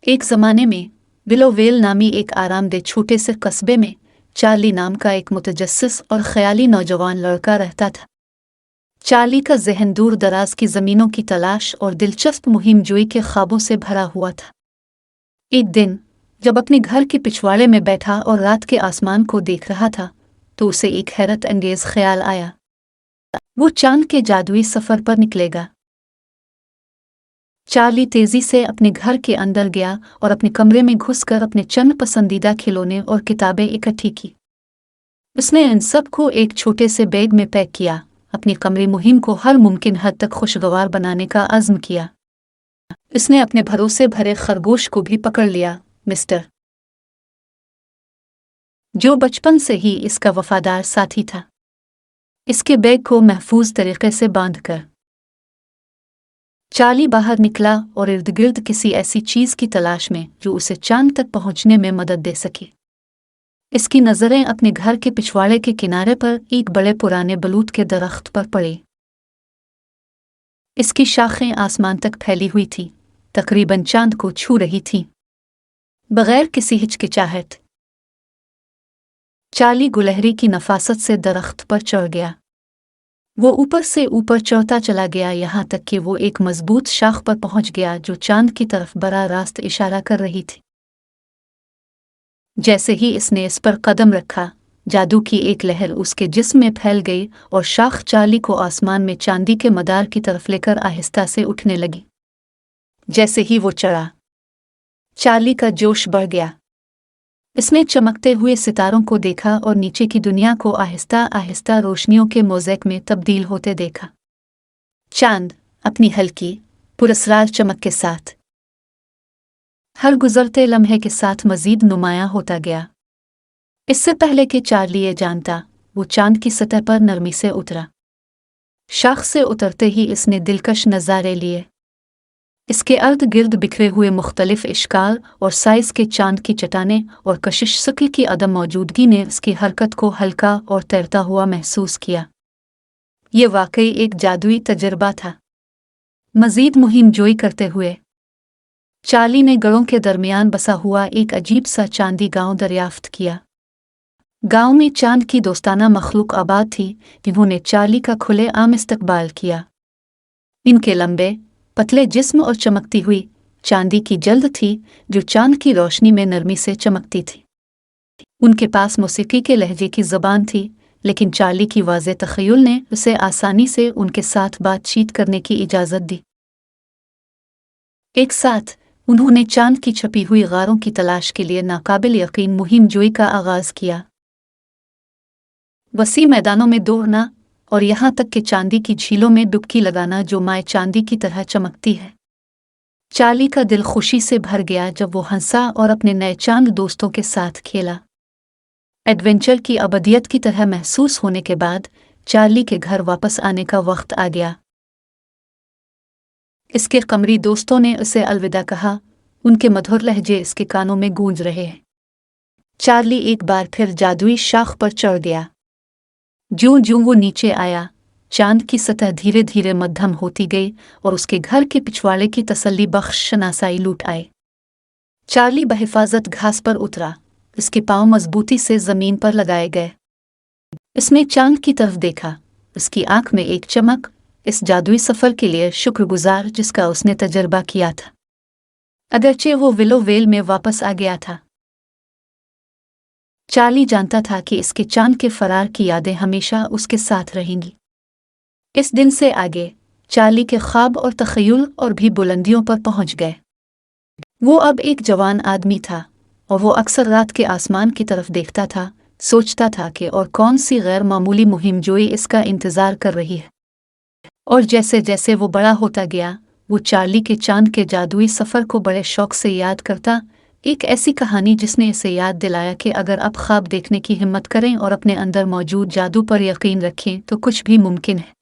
एक ज़माने में विलोवेल नामी एक आरामदेह छोटे से कस्बे में चार्ली नाम का एक मुतजस्सिस और ख़याली नौजवान लड़का रहता था। चार्ली का ज़हन दूर दराज की ज़मीनों की तलाश और दिलचस्प मुहिम जोई के ख्वाबों से भरा हुआ था। एक दिन जब अपने घर के पिछवाड़े में बैठा और रात के आसमान को देख रहा था तो उसे एक हैरत अंगेज़ ख्याल आया। वो चांद के जादुई सफ़र पर निकलेगा। चार्ली तेजी से अपने घर के अंदर गया और अपने कमरे में घुसकर अपने चंद पसंदीदा खिलौने और किताबें इकट्ठी की। उसने इन सब को एक छोटे से बैग में पैक किया, अपनी कमरे मुहिम को हर मुमकिन हद तक खुशगवार बनाने का अज़्म किया। उसने अपने भरोसे भरे खरगोश को भी पकड़ लिया, मिस्टर, जो बचपन से ही इसका वफादार साथी था। इसके बैग को महफूज तरीके से बांधकर चार्ली बाहर निकला और इर्द गिर्द किसी ऐसी चीज़ की तलाश में जो उसे चांद तक पहुंचने में मदद दे सके। इसकी नज़रें अपने घर के पिछवाड़े के किनारे पर एक बड़े पुराने बलूत के दरख्त पर पड़ी। इसकी शाखें आसमान तक फैली हुई थी, तकरीबन चांद को छू रही थीं, बगैर किसी हिचकिचाहट। चार्ली गुलहरी की नफासत से दरख्त पर चढ़ गया। वो ऊपर से ऊपर चढ़ता चला गया, यहाँ तक कि वो एक मजबूत शाख पर पहुंच गया जो चांद की तरफ बराह रास्त इशारा कर रही थी। जैसे ही इसने इस पर कदम रखा, जादू की एक लहर उसके जिस्म में फैल गई और शाख चार्ली को आसमान में चांदी के मदार की तरफ लेकर आहिस्ता से उठने लगी। जैसे ही वो चढ़ा, चार्ली का जोश बढ़ गया। इसने चमकते हुए सितारों को देखा और नीचे की दुनिया को आहिस्ता आहिस्ता रोशनियों के मोज़ेक में तब्दील होते देखा। चांद अपनी हल्की पुरस्रार चमक के साथ हर गुजरते लम्हे के साथ मजीद नुमायां होता गया। इससे पहले कि चार्ली ये जानता, वो चांद की सतह पर नरमी से उतरा। शाख से उतरते ही इसने दिलकश नज़ारे लिए। इसके अर्द गिर्द बिखरे हुए मुख्तलिफ इश्काल और साइज़ के चांद की चट्टानें और कशिश शक्ल की अदम मौजूदगी ने इसकी हरकत को हल्का और तैरता हुआ महसूस किया। ये वाकई एक जादुई तजर्बा था। मज़ीद मुहिम जोई करते हुए चार्ली ने गढ़ों के दरमियान बसा हुआ एक अजीब सा चांदी गांव दरियाफ्त किया। गांव में चांद की दोस्ताना मखलूक आबाद थी, जिन्होंने चार्ली का खुले आम इस्तकबाल किया। इनके लंबे पतले जिस्म और चमकती हुई चांदी की जल्द थी जो चांद की रोशनी में नरमी से चमकती थी। उनके पास मौसीकी के लहजे की ज़बान थी, लेकिन चार्ली की वाज़े तख़य्युल ने उसे आसानी से उनके साथ बातचीत करने की इजाज़त दी। एक साथ उन्होंने चांद की छपी हुई गारों की तलाश के लिए नाकाबिल यकीन मुहिम जोई का आगाज़ किया। वसी मैदानों में दौड़ना और यहाँ तक कि चांदी की झीलों में डुबकी लगाना जो माए चांदी की तरह चमकती है। चार्ली का दिल खुशी से भर गया जब वो हंसा और अपने नए चांद दोस्तों के साथ खेला। एडवेंचर की अबदियत की तरह महसूस होने के बाद चार्ली के घर वापस आने का वक्त आ गया। इसके कमरी दोस्तों ने उसे अलविदा कहा, उनके मधुर लहजे इसके कानों में गूंज रहे हैं। चार्ली एक बार फिर जादुई शाख पर चढ़ गया। ज्यों ज्यों वो नीचे आया, चांद की सतह धीरे धीरे मध्यम होती गई और उसके घर के पिछवाड़े की तसल्ली बख्श शनासाई लूट आए। चार्ली बहिफाजत घास पर उतरा, उसके पांव मजबूती से जमीन पर लगाए गए। इसने चांद की तरफ देखा, उसकी आंख में एक चमक, इस जादुई सफर के लिए शुक्रगुजार जिसका उसने तजर्बा किया था। अगरचे वो विलोवेल में वापस आ गया था, चार्ली जानता था कि इसके चांद के फरार की यादें हमेशा उसके साथ रहेंगी। इस दिन से आगे चार्ली के ख्वाब और तख़य्युल और भी बुलंदियों पर पहुंच गए। वो अब एक जवान आदमी था और वो अक्सर रात के आसमान की तरफ देखता था, सोचता था कि और कौन सी गैर मामूली मुहिम जोई इसका इंतज़ार कर रही है। और जैसे जैसे वो बड़ा होता गया, वो चार्ली के चांद के जादुई सफ़र को बड़े शौक से याद करता, एक ऐसी कहानी जिसने इसे याद दिलाया कि अगर आप ख्वाब देखने की हिम्मत करें और अपने अंदर मौजूद जादू पर यकीन रखें तो कुछ भी मुमकिन है।